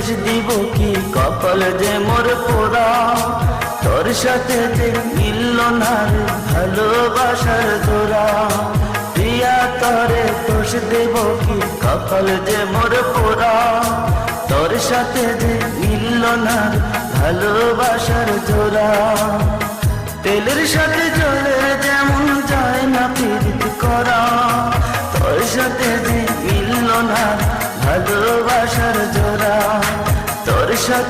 দোষ দিব কি, কপাল যে মোর পোড়া। তোর সাথে যে মিলল না রে ভালোবাসার জোড়া। প্রিয়া তরে দোষ দেব কি, কপাল যে মোর পোড়া। তোর সাথে যে মিলল না রে ভালোবাসার জোড়া। তেলের সাথে জলের যেমন যায় না পীড়িত করা। তোর সাথে যে মিলল না ভালোবাসার জোড়া। তোর সাথে